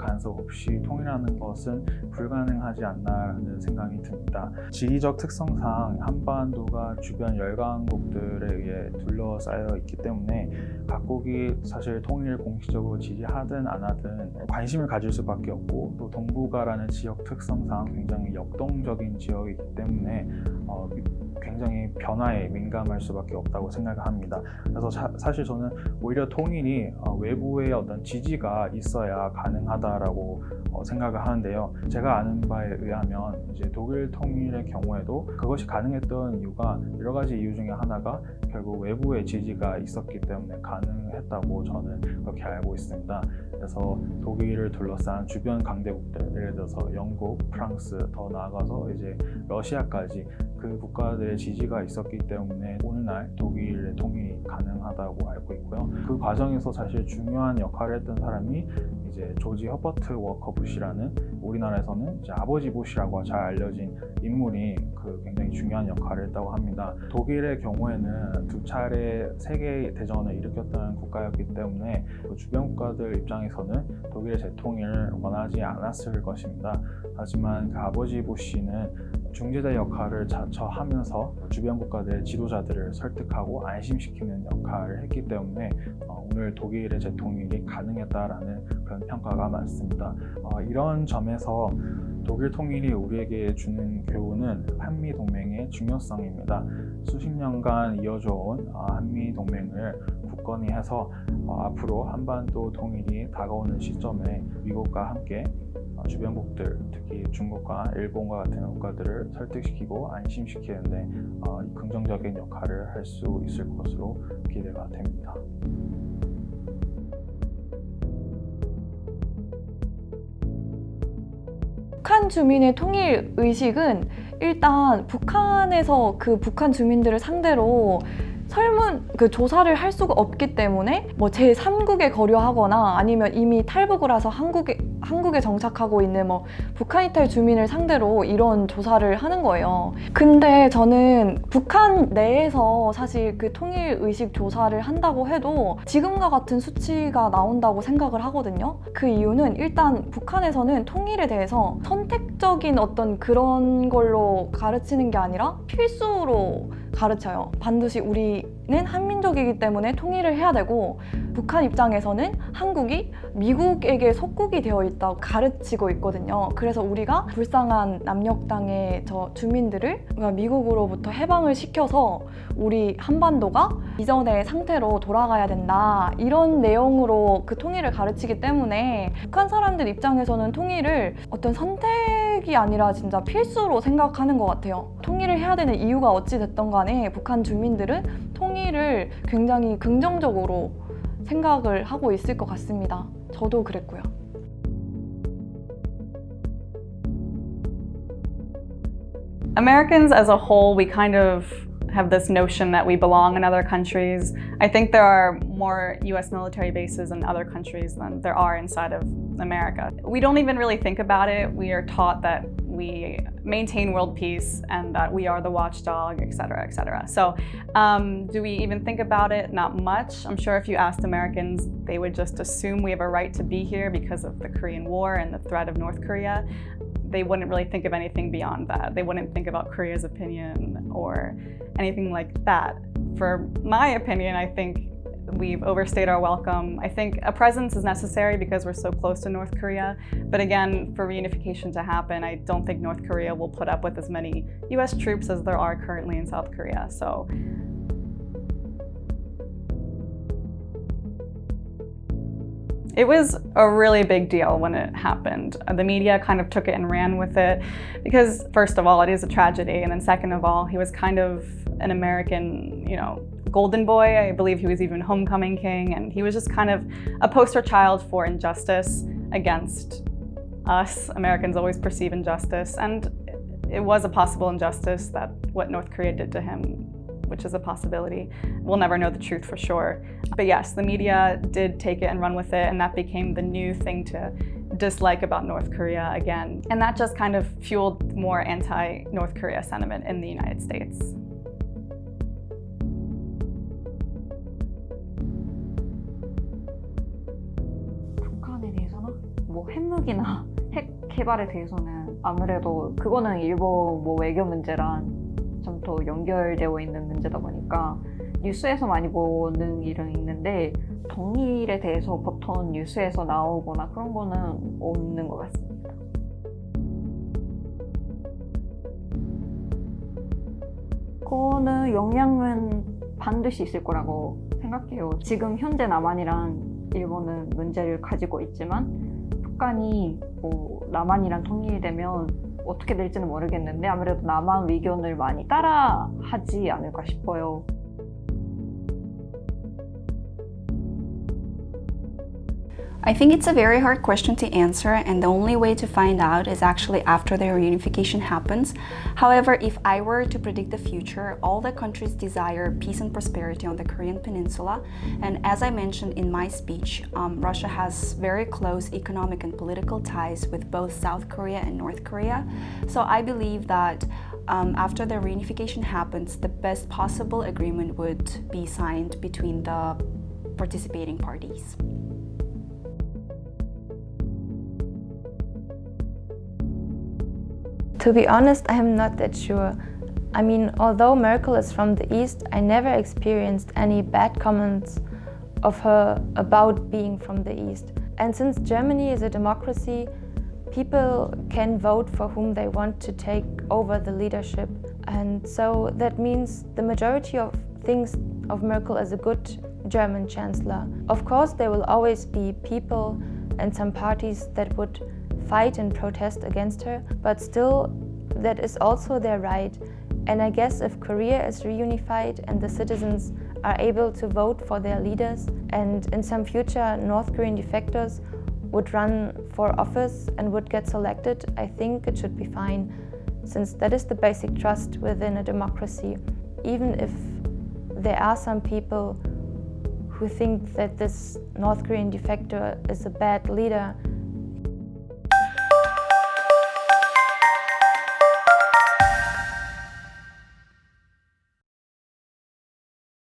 간섭 없이 통일하는 것은 불가능하지 않나라는 생각이 듭니다. 지리적 특성상 한반도가 주변 열강국들에 의해 둘러싸여 있기 때문에 각국이 사실 통일을 공식적으로 지지하든 안 하든 관심을 가질 수밖에 없고, 또 동북아라는 지역 특성상 굉장히 역동적인 지역이기 때문에 굉장히 변화에 민감할 수밖에 없다고 생각을 합니다. 그래서 사실 저는 오히려 통일이 외부의 어떤 지지가 있어야 가능하다라고 생각을 하는데요. 제가 아는 바에 의하면 이제 독일 통일의 경우에도 그것이 가능했던 이유가 여러 가지 이유 중에 하나가 결국 외부의 지지가 있었기 때문에 가능했다고 저는 그렇게 알고 있습니다. 그래서 독일을 둘러싼 주변 강대국들, 예를 들어서 영국, 프랑스, 더 나아가서 이제 러시아까지 그 국가들의 지지가 있었기 때문에 오늘날 독일의 통일이 가능하다고 알고 있고요. 그 과정에서 사실 중요한 역할을 했던 사람이 이제 조지 허버트 워커 부시라는, 우리나라에서는 이제 아버지 부시라고 잘 알려진 인물이 그 굉장히 중요한 역할을 했다고 합니다. 독일의 경우에는 두 차례 세계 대전을 일으켰던 국가였기 때문에 그 주변 국가들 입장에서는 독일의 재통일을 원하지 않았을 것입니다. 하지만 그 아버지 부시는 중재자 역할을 자처하면서 주변 국가들의 지도자들을 설득하고 안심시키는 역할을 했기 때문에 오늘 독일의 재통일이 가능했다라는 그런 평가가 많습니다. 이런 점에서 독일 통일이 우리에게 주는 교훈은 한미 동맹의 중요성입니다. 수십 년간 이어져 온 한미 동맹을 굳건히 해서 앞으로 한반도 통일이 다가오는 시점에 미국과 함께 주변국들, 특히 중국과 일본과 같은 국가들을 설득시키고 안심시키는데 긍정적인 역할을 할 수 있을 것으로 기대가 됩니다. 북한 주민의 통일 의식은 일단 북한에서 그 북한 주민들을 상대로 조사를 할 수가 없기 때문에 뭐 제3국에 거류하거나 아니면 이미 탈북을 해서 한국에 정착하고 있는 뭐 북한 이탈 주민을 상대로 이런 조사를 하는 거예요. 근데 저는 북한 내에서 사실 그 통일 의식 조사를 한다고 해도 지금과 같은 수치가 나온다고 생각을 하거든요. 그 이유는 일단 북한에서는 통일에 대해서 선택적인 어떤 그런 걸로 가르치는 게 아니라 필수로 가르쳐요. 반드시 우리는 한민족이기 때문에 통일을 해야 되고, 북한 입장에서는 한국이 미국에게 속국이 되어 있다고 가르치고 있거든요. 그래서 우리가 불쌍한 남녘 땅의 주민들을 미국으로부터 해방을 시켜서 우리 한반도가 이전의 상태로 돌아가야 된다, 이런 내용으로 그 통일을 가르치기 때문에 북한 사람들 입장에서는 통일을 어떤 선택이 아니라 진짜 필수로 생각하는 것 같아요. 통일을 해야 되는 이유가 어찌 됐던 간에 북한 주민들은 통일을 굉장히 긍정적으로 생각을 하고 있을 것 같습니다. 저도 그랬고요. Americans as a whole, we kind of have this notion that we belong in other countries. I think there are more US military bases in other countries than there are inside of America. We don't even really think about it. We are taught that we maintain world peace and that we are the watchdog, etc., etc. So do we even think about it? Not much. I'm sure if you asked Americans, they would just assume we have a right to be here because of the Korean War and the threat of North Korea. They wouldn't really think of anything beyond that. They wouldn't think about Korea's opinion or anything like that. For my opinion, I think we've overstayed our welcome. I think a presence is necessary because we're so close to North Korea. But again, for reunification to happen, I don't think North Korea will put up with as many US troops as there are currently in South Korea. So it was a really big deal when it happened. The media kind of took it and ran with it because, first of all, it is a tragedy. And then second of all, he was kind of an American, golden boy. I believe he was even homecoming king. And he was just kind of a poster child for injustice against us. Americans always perceive injustice. And it was a possible injustice that what North Korea did to him, which is a possibility. We'll never know the truth for sure. But yes, the media did take it and run with it, and that became the new thing to dislike about North Korea again. And that just kind of fueled more anti-North Korea sentiment in the United States. 북한에 대해서는 뭐 핵무기나 핵 개발에 대해서는 아무래도 그거는 일본 뭐 외교 문제랑 좀 더 연결되어 있는 문제다 보니까 뉴스에서 많이 보는 일은 있는데 동일에 대해서 보통 뉴스에서 나오거나 그런 거는 없는 것 같습니다. 그거는 영향은 반드시 있을 거라고 생각해요. 지금 현재 남한이랑 일본은 문제를 가지고 있지만 북한이 뭐 남한이랑 통일되면 어떻게 될지는 모르겠는데 아무래도 남한 의견을 많이 따라하지 않을까 싶어요. I think it's a very hard question to answer, and the only way to find out is actually after the reunification happens. However, if I were to predict the future, all the countries desire peace and prosperity on the Korean Peninsula. And as I mentioned in my speech, Russia has very close economic and political ties with both South Korea and North Korea. So I believe that after the reunification happens, the best possible agreement would be signed between the participating parties. To be honest, I am not that sure. I mean, although Merkel is from the East, I never experienced any bad comments of her about being from the East. And since Germany is a democracy, people can vote for whom they want to take over the leadership. And so that means the majority of thinks of Merkel as a good German chancellor. Of course, there will always be people and some parties that would fight and protest against her, but still that is also their right. And I guess if Korea is reunified and the citizens are able to vote for their leaders, and in some future North Korean defectors would run for office and would get selected, I think it should be fine, since that is the basic trust within a democracy. Even if there are some people who think that this North Korean defector is a bad leader,